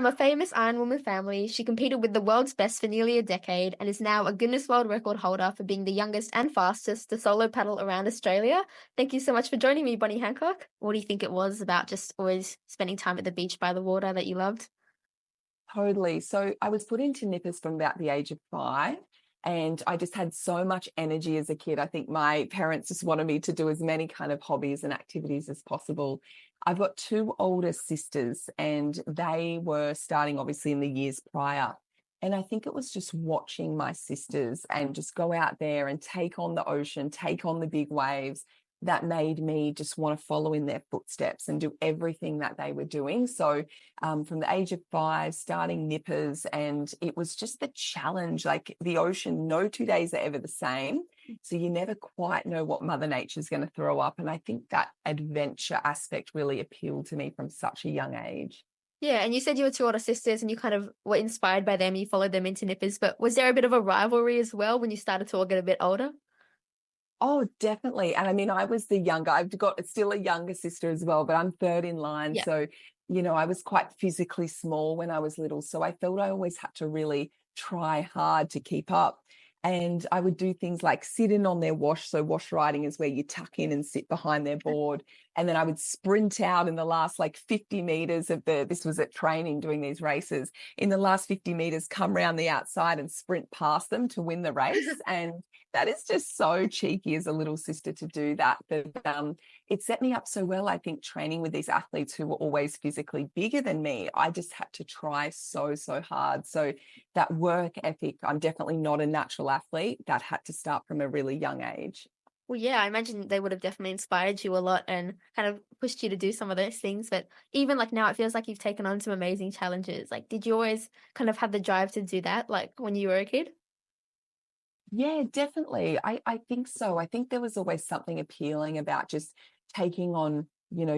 From a famous Ironwoman family, she competed with the world's best for nearly a decade and is now a Guinness World Record holder for being the youngest and fastest to solo paddle around Australia. Thank you so much for joining me, Bonnie Hancock. What do you think it was about just always spending time at the beach by the water that you loved? Totally. So I was put into nippers from about the age of 5, and I just had so much energy as a kid. I think my parents just wanted me to do as many kind of hobbies and activities as possible. I've got 2 older sisters, and they were starting obviously in the years prior. And I think it was just watching my sisters and just go out there and take on the ocean, take on the big waves, that made me just want to follow in their footsteps and do everything that they were doing. So from the age of 5, starting nippers, and it was just the challenge, like the ocean, no 2 days are ever the same. So you never quite know what Mother Nature's going to throw up. And I think that adventure aspect really appealed to me from such a young age. Yeah, and you said you were two older sisters and you kind of were inspired by them, you followed them into nippers, but was there a bit of a rivalry as well when you started to all get a bit older? Oh, definitely. And I mean, I was the younger. I've got still a younger sister as well, but I'm third in line. Yeah. So, I was quite physically small when I was little. So I felt I always had to really try hard to keep up. And I would do things like sit in on their wash. So wash riding is where you tuck in and sit behind their board. And then I would sprint out in the last like 50 meters this was at training doing these races. In the last 50 meters, come around the outside and sprint past them to win the race. And that is just so cheeky as a little sister to do that. But it set me up so well, I think, training with these athletes who were always physically bigger than me. I just had to try so, so hard. So that work ethic, I'm definitely not a natural athlete. That had to start from a really young age. Well, yeah, I imagine they would have definitely inspired you a lot and kind of pushed you to do some of those things. But even like now, it feels like you've taken on some amazing challenges. Like, did you always kind of have the drive to do that, like when you were a kid? Yeah, definitely. I think so. I think there was always something appealing about just taking on,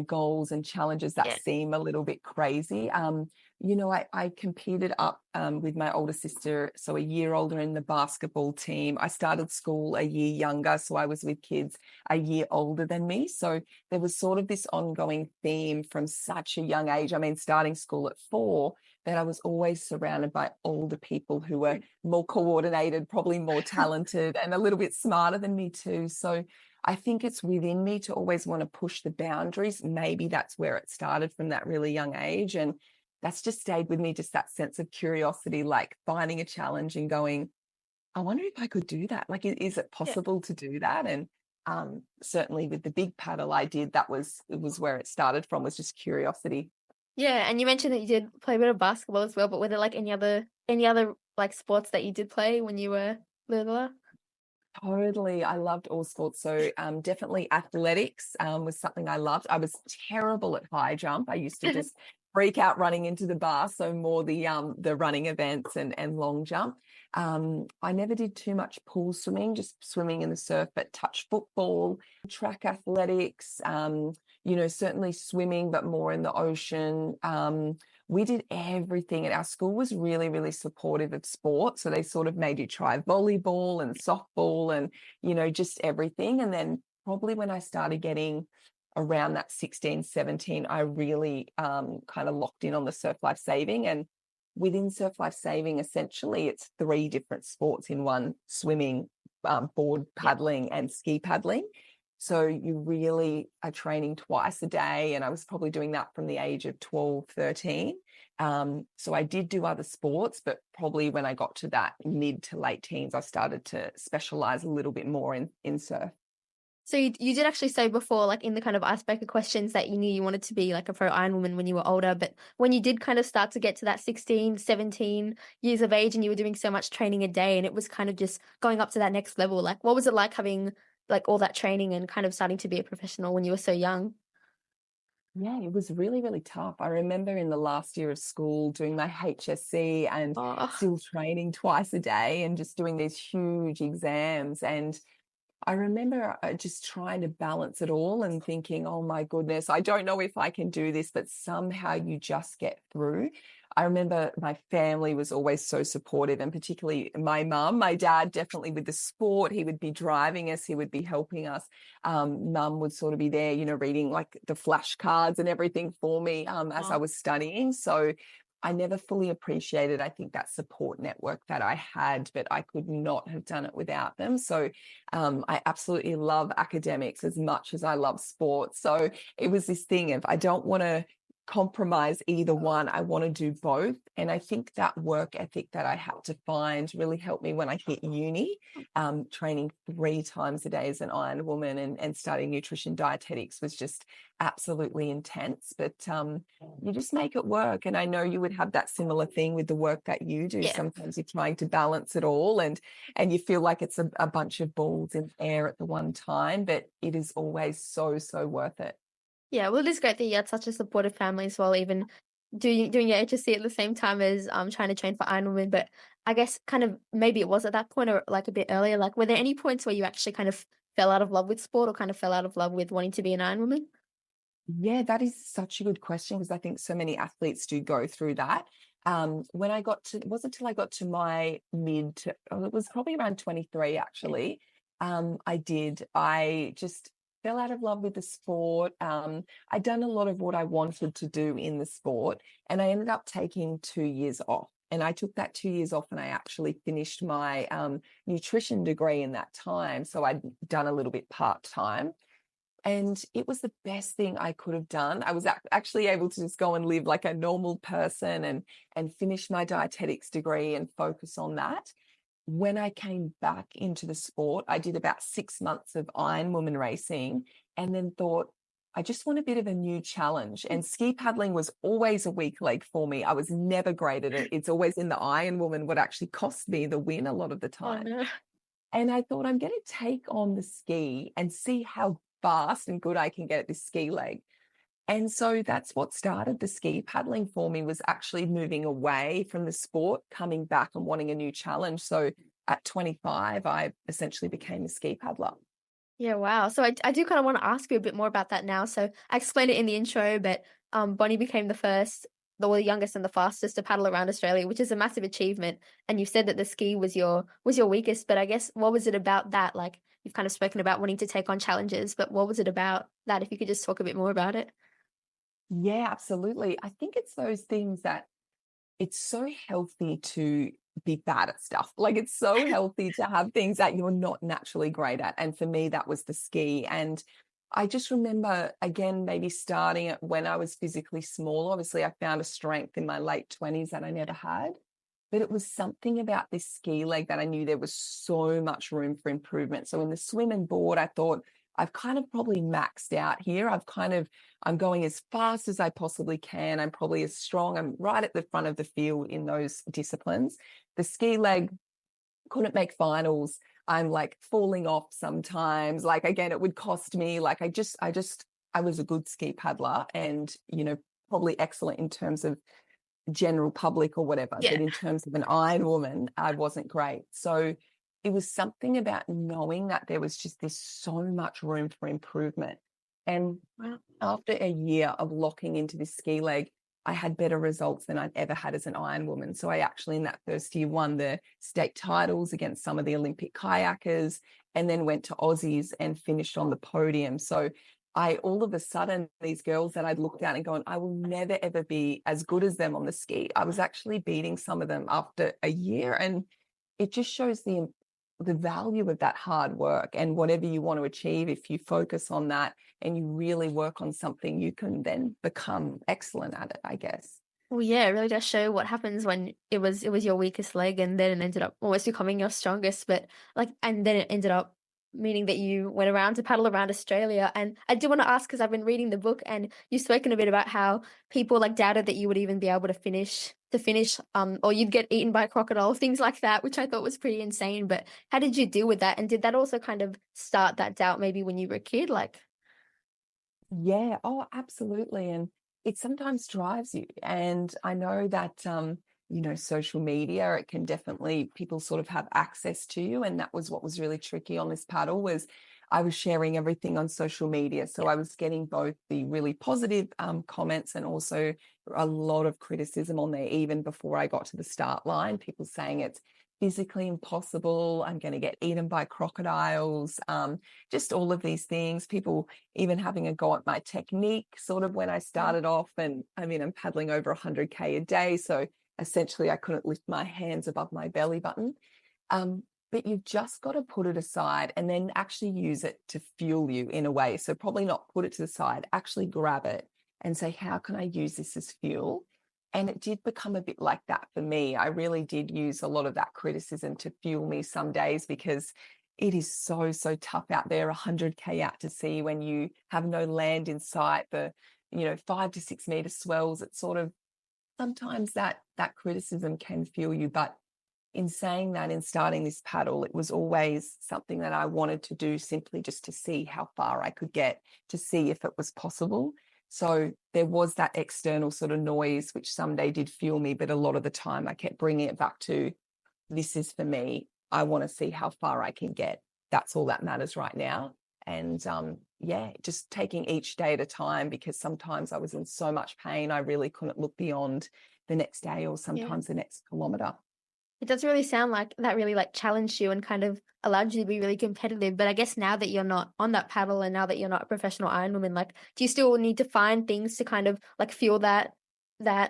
goals and challenges that Yeah. seem a little bit crazy. I competed up with my older sister, so a year older in the basketball team. I started school a year younger, so I was with kids a year older than me. So there was sort of this ongoing theme from such a young age. I mean, starting school at 4, that I was always surrounded by older people who were more coordinated, probably more talented, and a little bit smarter than me too. So I think it's within me to always want to push the boundaries. Maybe that's where it started from that really young age. And that's just stayed with me, just that sense of curiosity, like finding a challenge and going, I wonder if I could do that. Like, is it Yeah. possible to do that? And certainly with the big paddle I did, it was where it started from, was just curiosity. Yeah, and you mentioned that you did play a bit of basketball as well, but were there like any other like sports that you did play when you were littler? Totally. I loved all sports. So definitely athletics was something I loved. I was terrible at high jump. I used to just freak out running into the bar. So more the running events and long jump. I never did too much pool swimming, just swimming in the surf, but touch football, track athletics, certainly swimming, but more in the ocean. We did everything, and our school was really, really supportive of sport. So they sort of made you try volleyball and softball and, just everything. And then probably when I started getting around that 16, 17, I really kind of locked in on the surf life saving. And within surf life saving, essentially, it's 3 different sports in one: swimming, board Yeah. paddling, and ski paddling. So you really are training twice a day. And I was probably doing that from the age of 12, 13. So I did do other sports, but probably when I got to that mid to late teens, I started to specialize a little bit more in surf. So you did actually say before, like in the kind of icebreaker questions, that you knew you wanted to be like a pro Iron Woman when you were older, but when you did kind of start to get to that 16, 17 years of age and you were doing so much training a day and it was kind of just going up to that next level, like what was it like having like all that training and kind of starting to be a professional when you were so young? Yeah, it was really, really tough. I remember in the last year of school doing my HSC and Oh, still training twice a day and just doing these huge exams. And I remember just trying to balance it all and thinking, oh my goodness, I don't know if I can do this, but somehow you just get through. I remember my family was always so supportive, and particularly my mum. My dad definitely with the sport, he would be driving us, he would be helping us. Mum would sort of be there, reading like the flashcards and everything for me as I oh. was studying. So I never fully appreciated, I think, that support network that I had, but I could not have done it without them. So I absolutely love academics as much as I love sports. So it was this thing of, I don't want to compromise either one. I want to do both. And I think that work ethic that I had to find really helped me when I hit uni, training 3 times a day as an Ironwoman and studying nutrition dietetics was just absolutely intense. But you just make it work. And I know you would have that similar thing with the work that you do. Yeah. Sometimes you're trying to balance it all and you feel like it's a bunch of balls in air at the one time, but it is always so, so worth it. Yeah, well, it is great that you had such a supportive family as well, even doing your HSC at the same time as trying to train for Ironwomen. But I guess kind of maybe it was at that point or like a bit earlier. Like, were there any points where you actually kind of fell out of love with sport or kind of fell out of love with wanting to be an Ironwoman? Yeah, that is such a good question because I think so many athletes do go through that. When I got to, it wasn't until I got to my it was probably around 23 actually. I just fell out of love with the sport. I'd done a lot of what I wanted to do in the sport, and I ended up taking 2 years off. And I took that 2 years off and I actually finished my nutrition degree in that time. So I'd done a little bit part-time. And it was the best thing I could have done. I was actually able to just go and live like a normal person and finish my dietetics degree and focus on that. When I came back into the sport, I did about 6 months of Ironwoman racing and then thought, I just want a bit of a new challenge. And ski paddling was always a weak leg for me. I was never great at it. It's always in the Ironwoman what actually cost me the win a lot of the Oh time. no. And I thought, I'm going to take on the ski and see how fast and good I can get at this ski leg. And so that's what started the ski paddling for me, was actually moving away from the sport, coming back and wanting a new challenge. So at 25, I essentially became a ski paddler. Yeah, wow. So I do kind of want to ask you a bit more about that now. So I explained it in the intro, but Bonnie became the first, the youngest and the fastest to paddle around Australia, which is a massive achievement. And you said that the ski was your weakest, but I guess what was it about that? Like you've kind of spoken about wanting to take on challenges, but what was it about that? If you could just talk a bit more about it. Yeah, absolutely. I think it's those things that it's so healthy to be bad at stuff. Like it's so healthy to have things that you're not naturally great at. And for me, that was the ski. And I just remember, again, maybe starting it when I was physically small. Obviously, I found a strength in my late 20s that I never had. But it was something about this ski leg that I knew there was so much room for improvement. So in the swim and board, I thought, I've kind of probably maxed out here. I'm going as fast as I possibly can. I'm probably as strong. I'm right at the front of the field in those disciplines. The ski leg couldn't make finals. I'm like falling off sometimes. Like again, it would cost me. Like I was a good ski paddler and, probably excellent in terms of general public or whatever. Yeah. But in terms of an Iron Woman, I wasn't great. So it was something about knowing that there was just this so much room for improvement. And Wow. after a year of locking into this ski leg, I had better results than I'd ever had as an Iron Woman. So I actually, in that first year, won the state titles against some of the Olympic kayakers and then went to Aussies and finished on the podium. So all of a sudden, these girls that I'd looked at and gone, I will never, ever be as good as them on the ski. I was actually beating some of them after a year. And it just shows the value of that hard work, and whatever you want to achieve, if you focus on that and you really work on something, you can then become excellent at it, I guess. Well, yeah, it really does show what happens when it was your weakest leg and then it ended up almost becoming your strongest, but like and then it ended up meaning that you went around to paddle around Australia. And I do want to ask because I've been reading the book and you've spoken a bit about how people like doubted that you would even be able to finish or you'd get eaten by a crocodile, things like that, which I thought was pretty insane. But how did you deal with that? And did that also kind of start that doubt maybe when you were a kid? Like Yeah, oh, absolutely. And it sometimes drives you. And I know that, social media, it can definitely, people sort of have access to you. And that was what was really tricky on this paddle, was I was sharing everything on social media. So I was getting both the really positive comments and also a lot of criticism on there, even before I got to the start line, people saying it's physically impossible. I'm going to get eaten by crocodiles. Just all of these things. People even having a go at my technique sort of when I started off. And I mean, I'm paddling over 100K a day. So essentially I couldn't lift my hands above my belly button. But you've just got to put it aside and then actually use it to fuel you in a way. So probably not put it to the side, actually grab it and say, how can I use this as fuel? And it did become a bit like that for me. I really did use a lot of that criticism to fuel me some days, because it is so, so tough out there, 100K out to sea when you have no land in sight, the, 5 to 6 meter swells. It's sort of, sometimes that criticism can fuel you. But in saying that, in starting this paddle, it was always something that I wanted to do simply just to see how far I could get, to see if it was possible. So there was that external sort of noise, which someday did fuel me, but a lot of the time I kept bringing it back to, this is for me. I want to see how far I can get. That's all that matters right now. And just taking each day at a time, because sometimes I was in so much pain, I really couldn't look beyond the next day or sometimes the next kilometre. It does really sound like that really like challenged you and kind of allowed you to be really competitive. But I guess now that you're not on that paddle and now that you're not a professional Ironwoman, like, do you still need to find things to kind of like feel that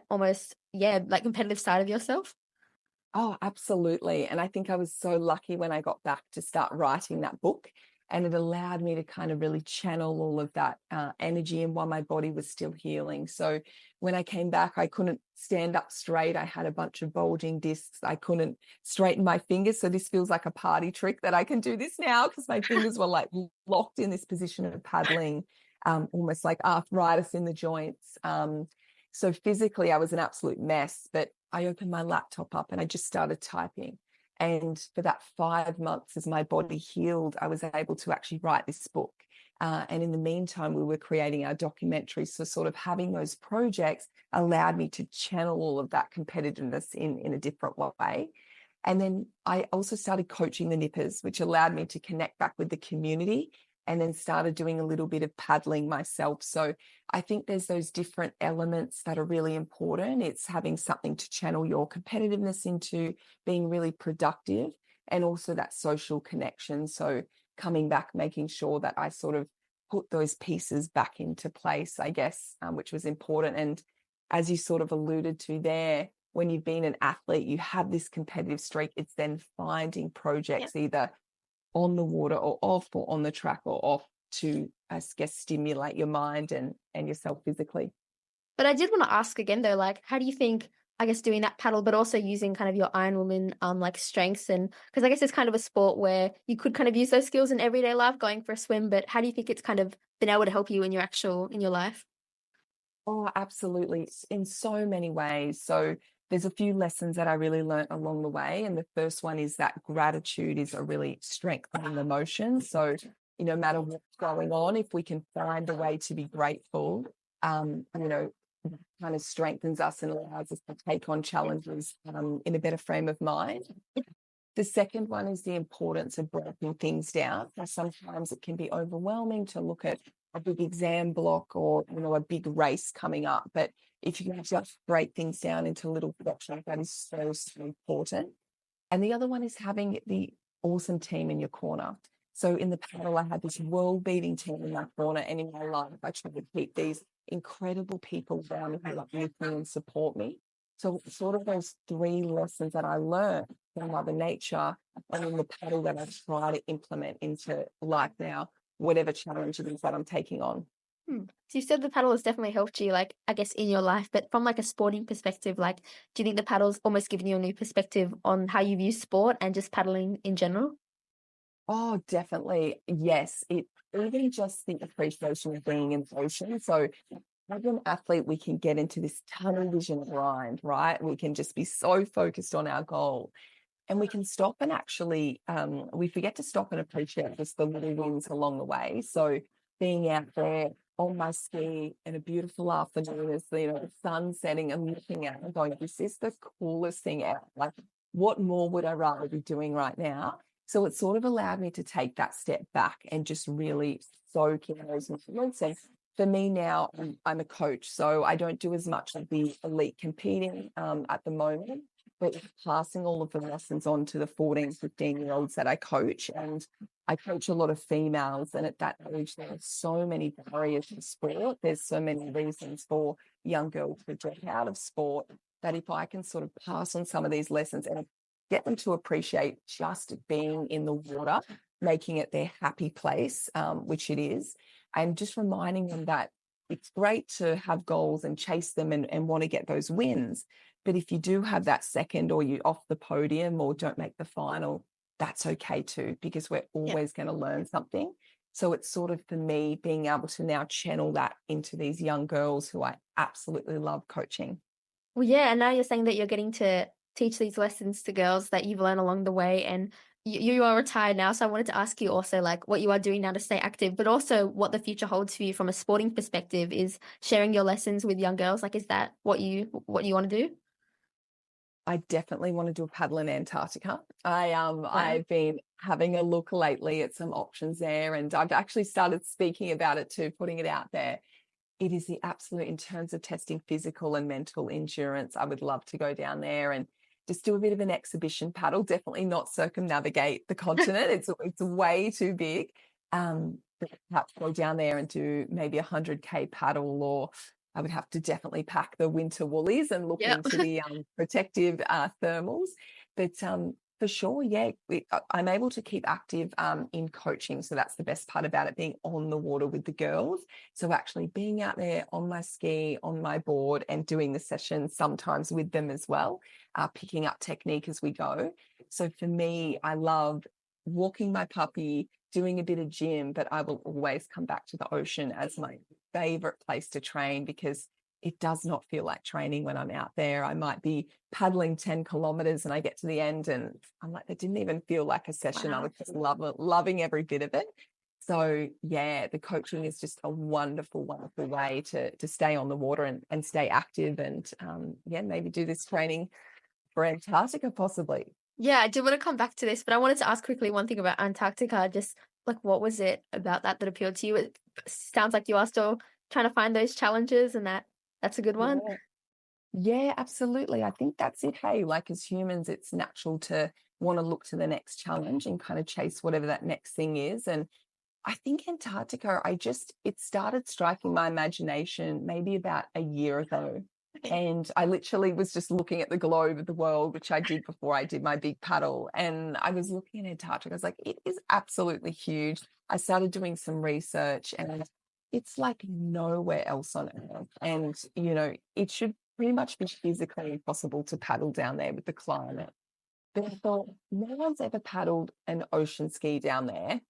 almost, like competitive side of yourself? Oh, absolutely. And I think I was so lucky when I got back to start writing that book. And it allowed me to kind of really channel all of that energy, and while my body was still healing. So when I came back, I couldn't stand up straight. I had a bunch of bulging discs. I couldn't straighten my fingers. So this feels like a party trick that I can do this now, because my fingers were like locked in this position of paddling, almost like arthritis in the joints. So physically, I was an absolute mess. But I opened my laptop up and I just started typing. And for that 5 months, as my body healed, I was able to actually write this book. And in the meantime, we were creating our documentary. So sort of having those projects allowed me to channel all of that competitiveness in a different way. And then I also started coaching the nippers, which allowed me to connect back with the community, and then started doing a little bit of paddling myself. So I think there's those different elements that are really important. It's having something to channel your competitiveness into, being really productive, and also that social connection. So coming back, making sure that I sort of put those pieces back into place, I guess, which was important. And as you sort of alluded to there, when you've been an athlete, you have this competitive streak. It's then finding projects either on the water or off, or on the track or off, to, I guess, stimulate your mind and yourself physically. But I did want to ask again though, like, how do you think, I guess, doing that paddle, but also using kind of your Iron Woman like strengths, and because I guess it's kind of a sport where you could kind of use those skills in everyday life, going for a swim, but how do you think it's kind of been able to help you in your life? Oh, absolutely. In so many ways. So there's a few lessons that I really learned along the way. And the first one is that gratitude is a really strengthening emotion. So no matter what's going on, if we can find a way to be grateful, kind of strengthens us and allows us to take on challenges in a better frame of mind. The second one is the importance of breaking things down. So sometimes it can be overwhelming to look at a big exam block, or a big race coming up. But if you can just break things down into little portions, that is so, so important. And the other one is having the awesome team in your corner. So in the paddle, I had this world-beating team in my corner, and in my life, I try to keep these incredible people around me who love me and support me. So sort of those 3 lessons that I learned from Mother Nature and in the paddle that I try to implement into life now, whatever challenge it is that I'm taking on. So you said the paddle has definitely helped you, like, I guess, in your life, but from like a sporting perspective, like, do you think the paddle's almost given you a new perspective on how you view sport and just paddling in general? Oh, definitely. Yes. It even just the appreciation of being in motion. So as an athlete, we can get into this tunnel vision grind, right? We can just be so focused on our goal, and we can stop and actually, we forget to stop and appreciate just the little wins along the way. So being out there on my ski in a beautiful afternoon as the sun setting, and looking out and going, this is the coolest thing ever. Like, what more would I rather be doing right now? So it sort of allowed me to take that step back and just really soak in those moments. And for me now, I'm a coach, so I don't do as much of the elite competing at the moment. but passing all of the lessons on to the 14, 15-year-olds that I coach. And I coach a lot of females, and at that age, there are so many barriers in sport. There's so many reasons for young girls to drop out of sport, that if I can sort of pass on some of these lessons and get them to appreciate just being in the water, making it their happy place, which it is, and just reminding them that it's great to have goals and chase them and want to get those wins. But if you do have that second, or you off the podium or don't make the final, that's okay too, because we're Yeah. always going to learn something. So it's sort of, for me, being able to now channel that into these young girls who I absolutely love coaching. Well, yeah, and now you're saying that you're getting to teach these lessons to girls that you've learned along the way, and you are retired now, so I wanted to ask you also, like, what you are doing now to stay active, but also what the future holds for you from a sporting perspective. Is sharing your lessons with young girls, like, is that what you wanna do? I definitely want to do a paddle in Antarctica. Wow. I've been having a look lately at some options there, and I've actually started speaking about it too, putting it out there. It is the absolute, in terms of testing physical and mental endurance, I would love to go down there and just do a bit of an exhibition paddle. Definitely not circumnavigate the continent. It's way too big. But perhaps go down there and do maybe 100K paddle, or I would have to definitely pack the winter woolies and look Yep. into the protective thermals. But for sure, yeah, I'm able to keep active in coaching. So that's the best part about it, being on the water with the girls. So actually being out there on my ski, on my board, and doing the sessions sometimes with them as well, picking up technique as we go. So for me, I love walking my puppy, doing a bit of gym, but I will always come back to the ocean as my favorite place to train, because it does not feel like training when I'm out there. I might be paddling 10 kilometers and I get to the end and I'm like, that didn't even feel like a session. I Wow. was just loving every bit of it. So yeah, the coaching is just a wonderful, wonderful way to stay on the water and stay active, and yeah, maybe do this training for Antarctica possibly. Yeah, I did wanna come back to this, but I wanted to ask quickly one thing about Antarctica, just, like, what was it about that that appealed to you? It sounds like you are still trying to find those challenges, and that's a good one. Yeah. Yeah, absolutely. I think that's it. Hey, like, as humans, it's natural to want to look to the next challenge and kind of chase whatever that next thing is. And I think Antarctica, it started striking my imagination maybe about a year ago. And I literally was just looking at the globe of the world, which I did before I did my big paddle. And I was looking at Antarctica. I was like, it is absolutely huge. I started doing some research, and it's like nowhere else on earth. And, it should pretty much be physically impossible to paddle down there with the climate. But I thought, no one's ever paddled an ocean ski down there.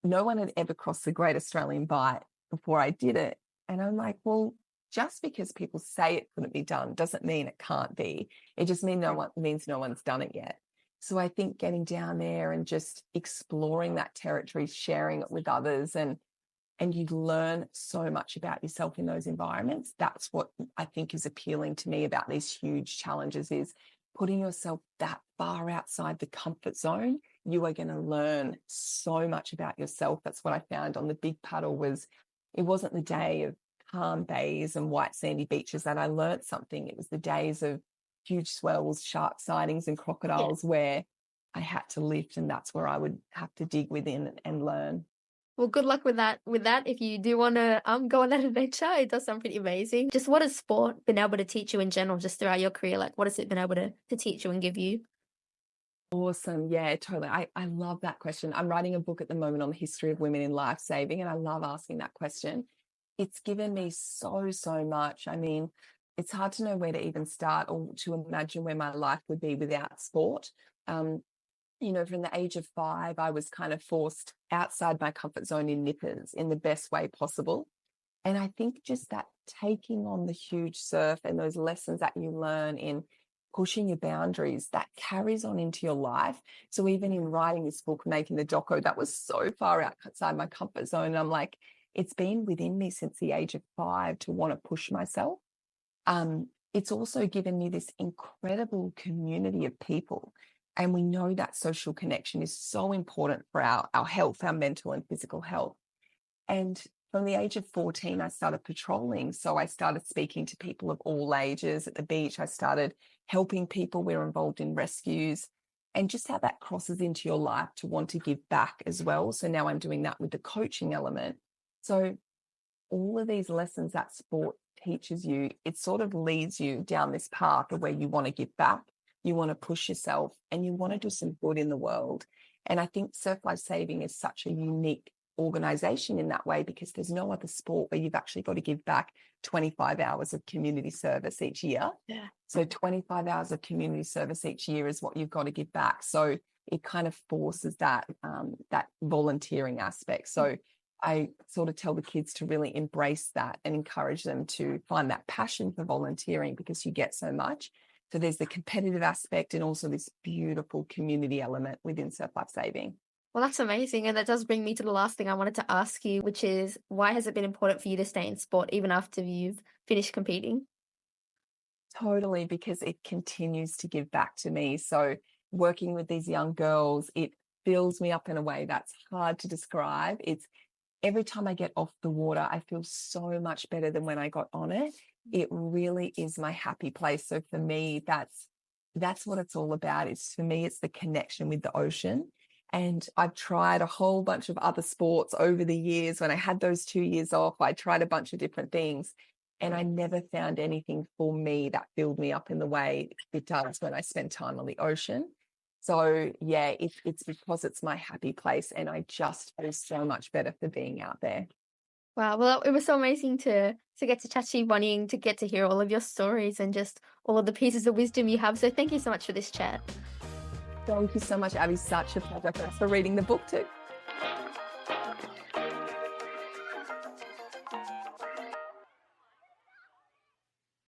No one had ever crossed the Great Australian Bight before I did it. And I'm like, well, just because people say it couldn't be done doesn't mean it can't be. It just means no one's done it yet. So I think getting down there and just exploring that territory, sharing it with others, and you learn so much about yourself in those environments. That's what I think is appealing to me about these huge challenges, is putting yourself that far outside the comfort zone. You are going to learn so much about yourself. That's what I found on the big paddle. It wasn't the day of calm bays and white sandy beaches that I learned something. It was the days of huge swells, shark sightings and Yeah. crocodiles where I had to lift, and that's where I would have to dig within and learn. Well, good luck with that. If you do wanna, go on that adventure, it does sound pretty amazing. Just what has sport been able to teach you in general, just throughout your career? Like, what has it been able to teach you and give you? Awesome. Yeah, totally. I love that question. I'm writing a book at the moment on the history of women in life saving, and I love asking that question. It's given me so, so much. I mean, it's hard to know where to even start or to imagine where my life would be without sport. Um, from the age of 5, I was kind of forced outside my comfort zone in nippers in the best way possible. And I think just that taking on the huge surf and those lessons that you learn in pushing your boundaries, that carries on into your life. So even in writing this book, making the doco, that was so far outside my comfort zone. And I'm like, it's been within me since the age of 5 to want to push myself. It's also given me this incredible community of people. And we know that social connection is so important for our health, our mental and physical health. And from the age of 14, I started patrolling. So I started speaking to people of all ages at the beach. I started helping people. We were involved in rescues, and just how that crosses into your life to want to give back as well. So now I'm doing that with the coaching element. So all of these lessons that sport teaches you, it sort of leads you down this path of where you want to give back, you want to push yourself, and you want to do some good in the world. And I think Surf Life Saving is such a unique organization in that way, because there's no other sport where you've actually got to give back 25 hours of community service each year. Yeah. So 25 hours of community service each year is what you've got to give back. So it kind of forces that that volunteering aspect. So I sort of tell the kids to really embrace that and encourage them to find that passion for volunteering, because you get so much. So there's the competitive aspect and also this beautiful community element within Surf Life Saving. Well, that's amazing. And that does bring me to the last thing I wanted to ask you, which is why has it been important for you to stay in sport even after you've finished competing? Totally, because it continues to give back to me. So working with these young girls, it fills me up in a way that's hard to describe. It's every time I get off the water, I feel so much better than when I got on it. It really is my happy place. So for me, that's what it's all about. It's for me, it's the connection with the ocean. And I've tried a whole bunch of other sports over the years. When I had those 2 years off, I tried a bunch of different things, and I never found anything for me that filled me up in the way it does when I spend time on the ocean. So yeah, it's because it's my happy place, and I just feel so much better for being out there. Wow. Well, it was so amazing to get to chat to you, Bonnie, and to get to hear all of your stories and just all of the pieces of wisdom you have. So thank you so much for this chat. Thank you so much, Abby. Such a pleasure. Thanks for reading the book too.